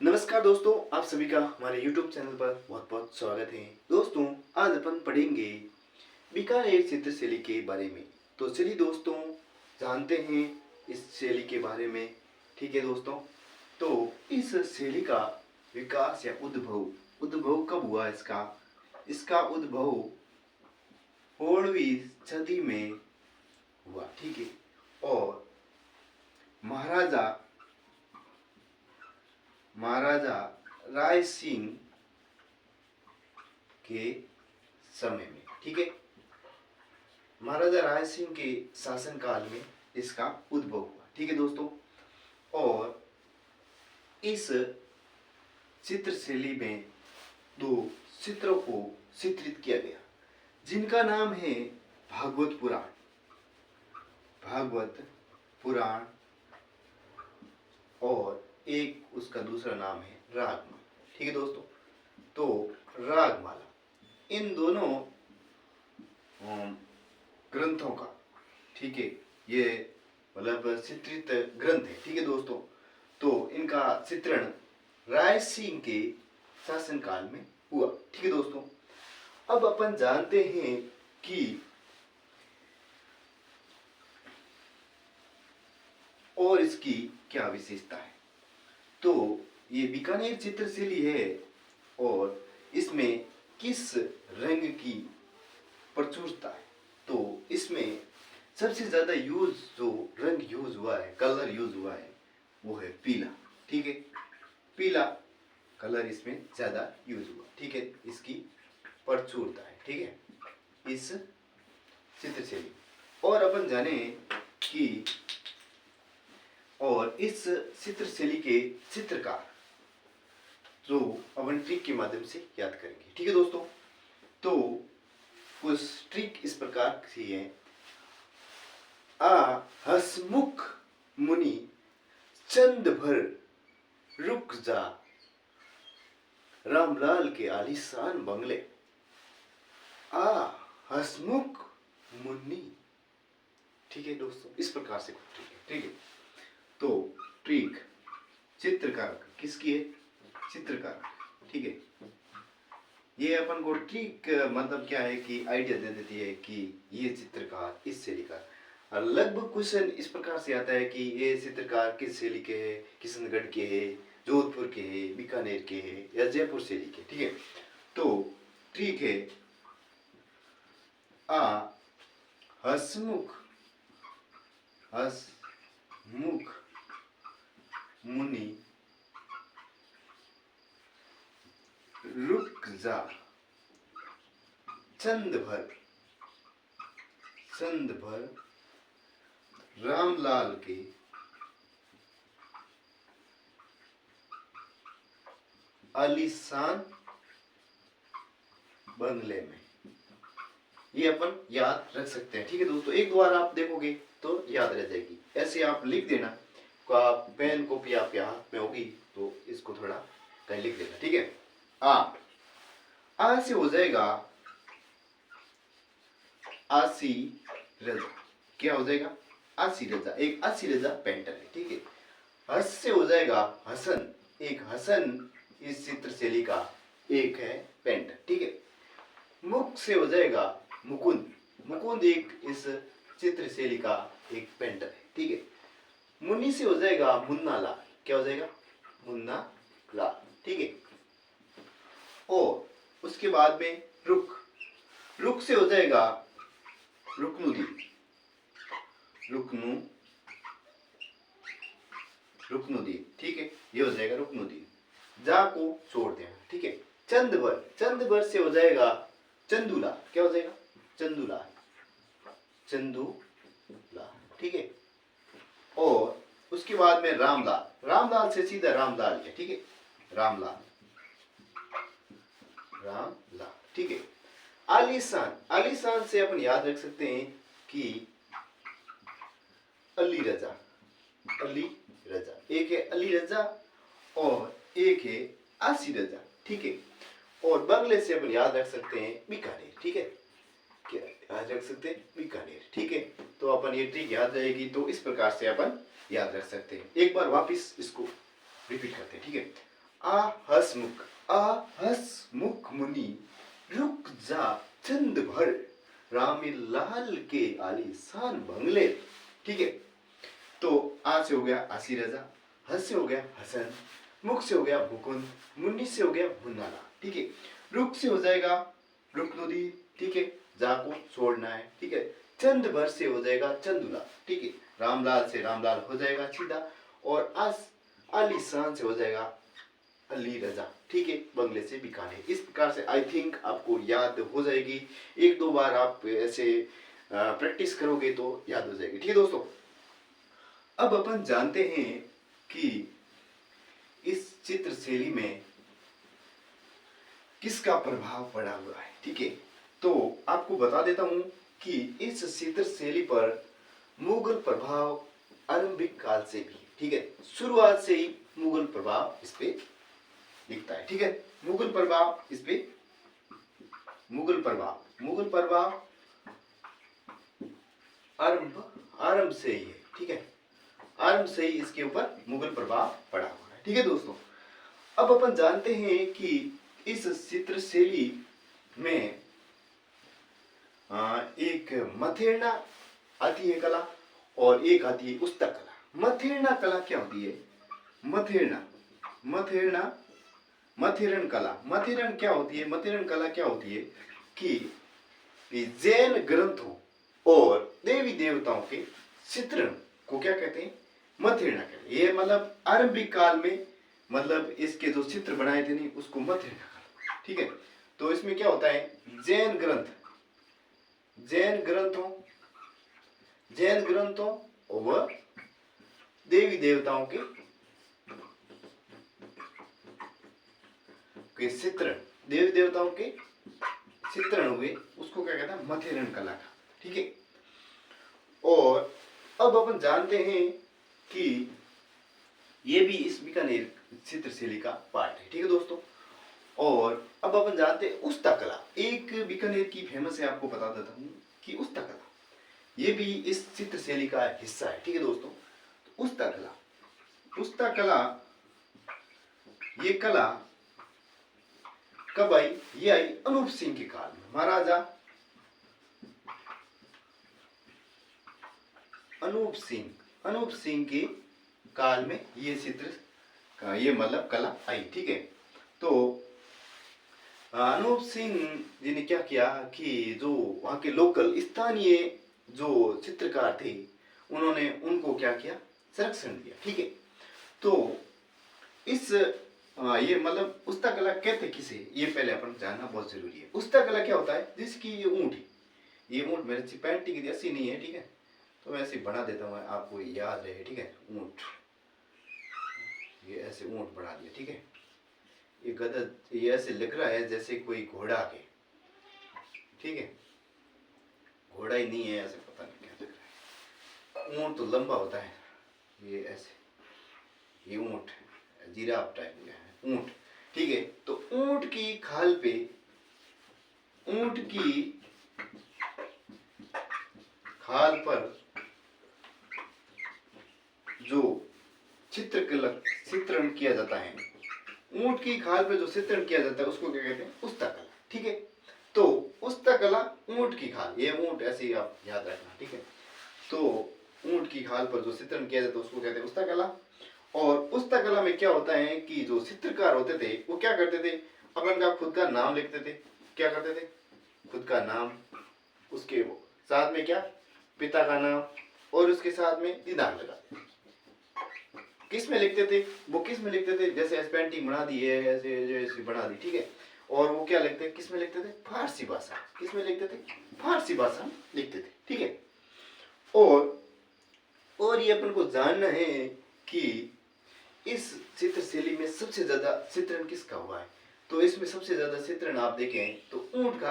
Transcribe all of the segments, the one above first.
नमस्कार दोस्तों, आप सभी का हमारे YouTube चैनल पर बहुत बहुत स्वागत है। दोस्तों, आज अपन पढ़ेंगे बीकानेर चित्रशैली के बारे में। तो चलिए दोस्तों, जानते हैं इस शैली के बारे में। ठीक है दोस्तों, तो इस शैली का विकास या उद्भव उद्भव कब हुआ? इसका उद्भव 16वीं सदी में हुआ। ठीक है, और महाराजा महाराजा राय सिंह के समय में। ठीक है, महाराजा राय सिंह के शासनकाल में इसका उद्भव हुआ। ठीक है दोस्तों, और इस चित्रशैली में दो चित्रों को चित्रित किया गया, जिनका नाम है भागवत पुराण और एक उसका दूसरा नाम है रागमाला। ठीक है दोस्तों, तो रागमाला इन दोनों ग्रंथों का, ठीक है, ये मतलब चित्रित ग्रंथ है। ठीक है दोस्तों, तो इनका चित्रण राय सिंह के शासनकाल में हुआ। ठीक है दोस्तों, अब अपन जानते हैं कि और इसकी क्या विशेषता है। तो ये बीकानेर चित्रशैली है और इसमें किस रंग की प्रचुरता है? तो इसमें सबसे ज्यादा जो रंग यूज हुआ है, कलर यूज हुआ है, वो है पीला। ठीक है, पीला कलर इसमें ज्यादा यूज हुआ। ठीक है, इसकी प्रचुरता है। ठीक है, इस चित्रशैली। और अपन जाने कि और इस चित्रशैली के चित्रकार जो अपन ट्रिक के माध्यम से याद करेंगे। ठीक है दोस्तों, तो कुछ ट्रिक इस प्रकार की है। हसमुख मुनि चंद भर रुक जा, रामलाल के आलीशान बंगले। हसमुख मुनि। ठीक है दोस्तों, इस प्रकार से कुछ ट्रिक है। ठीक है, तो ट्रिक चित्रकार किसकी है? चित्रकार। ठीक है, ये अपन को ट्रिक मतलब क्या है कि आइडिया दे देती है कि ये चित्रकार इस शैली का। लगभग क्वेश्चन इस प्रकार से आता है कि ये चित्रकार किस शैली के है, किशनगढ़ के है, जोधपुर के है, बीकानेर के है या जयपुर शैली के। ठीक है, तो ठीक है, हसमुख मुनि रुक जा, चंद भर रामलाल के आलीशान बंगले में। ये अपन याद रख सकते हैं। ठीक है दोस्तों, एक दो बार आप देखोगे तो याद रह जाएगी। ऐसे आप लिख देना, पेन कॉपी आपके हाथ में होगी तो इसको थोड़ा कहीं लिख देना। ठीक है, आ से हो जाएगा आसी रजा। क्या हो जाएगा? आसी रजा। एक आसी रजा पेंटर है। ठीक है, हस से हो जाएगा हसन। एक हसन इस चित्रशैली का एक है पेंटर। ठीक है, मुख से हो जाएगा मुकुंद। मुकुंद एक इस चित्रशैली का एक पेंटर है। ठीक है, मुन्नी से हो जाएगा मुन्ना लाल। क्या हो जाएगा? मुन्ना लाल। ठीक है, और उसके बाद में रुक से हो जाएगा रुकनुद्दीन। ठीक है, ये हो जाएगा रुकनुद्दीन। जा को छोड़ देना। ठीक है, चंद भर से हो जाएगा चंदूलाल। क्या हो जाएगा? चंदूलाल। ठीक है, और उसके बाद में रामलाल से सीधा रामलाल है। ठीक है, रामलाल। ठीक है, आलीशान से अपन याद रख सकते हैं कि अली रजा। एक है अली रजा और एक है आसी रजा। ठीक है, और बंगले से अपन याद रख सकते हैं बीकानेर। ठीक है, क्या याद रख सकते हैं? बीकानेर। ठीक है, तो अपन ये ट्रिक याद रहेगी तो इस प्रकार से अपन याद रख सकते हैं। एक बार वापिस इसको रिपीट करते हैं। ठीक है, आ हसमुख मुनि रुक जा चंद भर, रामी लाल के आलीशान बंगले। ठीक है, तो आ से हो गया आसी रजा, हस से हो गया हसन, मुख से हो गया मुकुंद, मुन्नी से हो गया मुन्नाला। ठीक है, रुक से हो जाएगा रुकनुदी। ठीक है, जा को छोड़ना है। ठीक है, चंद भर से हो जाएगा चंदुला। ठीक है, रामलाल से रामलाल हो जाएगा सीधा, और आलीशान से हो जाएगा अली रजा। ठीक है, बंगले से बीकानेर। इस प्रकार से आई थिंक आपको याद हो जाएगी, एक दो बार आप ऐसे प्रैक्टिस करोगे तो याद हो जाएगी। ठीक है दोस्तों, अब अपन जानते हैं कि इस चित्र शैली में किसका प्रभाव पड़ा हुआ है। ठीक है, तो आपको बता देता हूं कि इस चित्र शैली पर मुगल प्रभाव आरंभिक काल से भी, ठीक है, शुरुआत से ही मुगल प्रभाव इस पे दिखता है। ठीक है, मुगल प्रभाव इस पे, मुगल प्रभाव आरंभ से ही है। ठीक है, आरंभ से ही इसके ऊपर मुगल प्रभाव पड़ा हुआ है। ठीक है दोस्तों, अब अपन जानते हैं कि इस चित्र शैली में एक मथेरना आती है कला, और एक आती है उस्ता कला। मथेरना कला क्या होती है? मथेरन कला, मथेरन क्या होती है? मथेरन कला क्या होती है कि जैन ग्रंथों और देवी देवताओं के चित्रण को क्या कहते हैं? मथेरना कहते हैं। ये मतलब आरंभिक काल में, मतलब इसके जो चित्र बनाए थे नहीं, उसको मथेरना कला। ठीक है, तो इसमें क्या होता है? जैन ग्रंथों व देवी देवताओं के चित्रण, देवी देवताओं के चित्रण हुए, उसको क्या कहते हैं? मथेरन कला का। ठीक है, और अब अपन जानते हैं कि ये भी इस बीकानेर चित्र शैली का पार्ट है। ठीक है दोस्तों, और अब अपन जानते हैं उस्ता कला। एक बीकानेर की फेमस है, आपको बता देता हूँ कि उस्ता कला ये भी इस चित्र शैली का हिस्सा है। ठीक है दोस्तों, तो उस्ता कला ये कला कब आई? ये आई अनूप सिंह के काल में। महाराजा अनूप सिंह के काल में ये चित्र, ये मतलब कला आई। ठीक है, तो अनूप सिंह जी ने क्या किया कि जो वहाँ के लोकल स्थानीय जो चित्रकार थे, उन्होंने उनको क्या किया? संरक्षण दिया। ठीक है, तो इस ये मतलब उस्ता कला कहते किसे, ये पहले अपन जानना बहुत जरूरी है। उस्ता कला क्या होता है? जिसकी ये ऊँट है, ये ऊँट मेरे पेंटिंग की ऐसी नहीं है। ठीक है, तो मैं ऐसे बना देता हूँ, आपको याद रहे। ठीक है, ऊँट, ये ऐसे ऊँट बना दिया। ठीक है, ये गधा, ये ऐसे लिख रहा है जैसे कोई घोड़ा के। ठीक है, घोड़ा ही नहीं है, ऐसे पता नहीं क्या लिख रहा है। ऊँट तो लंबा होता है, ये ऐसे, ये ऊँट जिराफ टाइप में है ऊँट। ठीक है, तो ऊँट की खाल पे, ऊँट की खाल पर जो चित्रण किया जाता है, ऊँट की खाल पे जो चित्रण किया जाता है, उसको क्या कहते हैं? उस्ता कला। ठीक है, तो उस्ता कला ऊँट की खाल, ये ऊँट ऐसे ही आप याद रखना। ठीक है, तो ऊँट की खाल पर जो चित्रण किया जाता है उसको कहते हैं उस्ता कला। और उस्ता कला में क्या होता है कि जो चित्रकार होते थे वो क्या करते थे? अपन का खुद का नाम लिखते थे। क्या करते थे? खुद का नाम, उसके साथ में क्या? पिता का नाम, और उसके साथ में दिनांक लगाते। किस में लिखते थे? वो किस में लिखते थे? जैसे पेंटिंग बना दी है, ऐसे बना दी। ठीक है, और वो क्या लिखते? किस में लिखते थे? फारसी भाषा। किस में लिखते थे? फारसी भाषा में लिखते थे। ठीक है, और ये अपन को जानना है कि इस चित्र शैली में सबसे ज्यादा चित्रण किसका हुआ है? तो इसमें सबसे ज्यादा चित्रण आप देखें तो ऊँट का,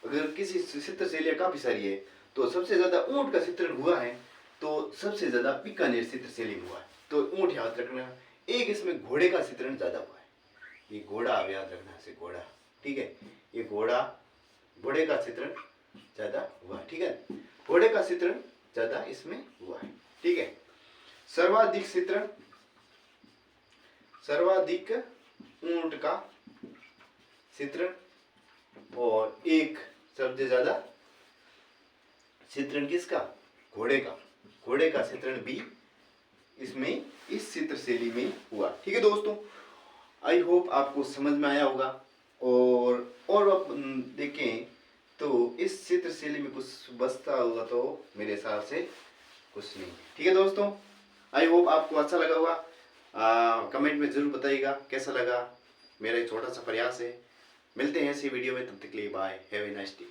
अगर किसी चित्र शैली काफी सारी है तो सबसे ज्यादा ऊँट का चित्रण हुआ है, तो सबसे ज्यादा बीकानेर चित्र शैली में हुआ है। तो ऊँट याद रखना। एक इसमें घोड़े का चित्रण ज्यादा हुआ है, ये घोड़ा आप याद रखना, ऐसे घोड़ा। ठीक है, ये घोड़े का चित्रण ज्यादा हुआ है। ठीक है, घोड़े का चित्रण ज्यादा इसमें हुआ है। ठीक है, सर्वाधिक ऊंट का चित्रण, और एक सबसे ज्यादा चित्रण किसका, घोड़े का, घोड़े का चित्रण भी इसमें इस चित्र शैली में हुआ। ठीक है दोस्तों, आई होप आपको समझ में आया होगा। और आप देखें तो इस चित्र शैली में कुछ बचता होगा तो मेरे हिसाब से कुछ नहीं। ठीक है दोस्तों, आई होप आपको अच्छा लगा होगा। कमेंट में जरूर बताइएगा कैसा लगा, मेरा एक छोटा सा प्रयास है। मिलते हैं ऐसी वीडियो में, तब तक के लिए bye, have a nice day.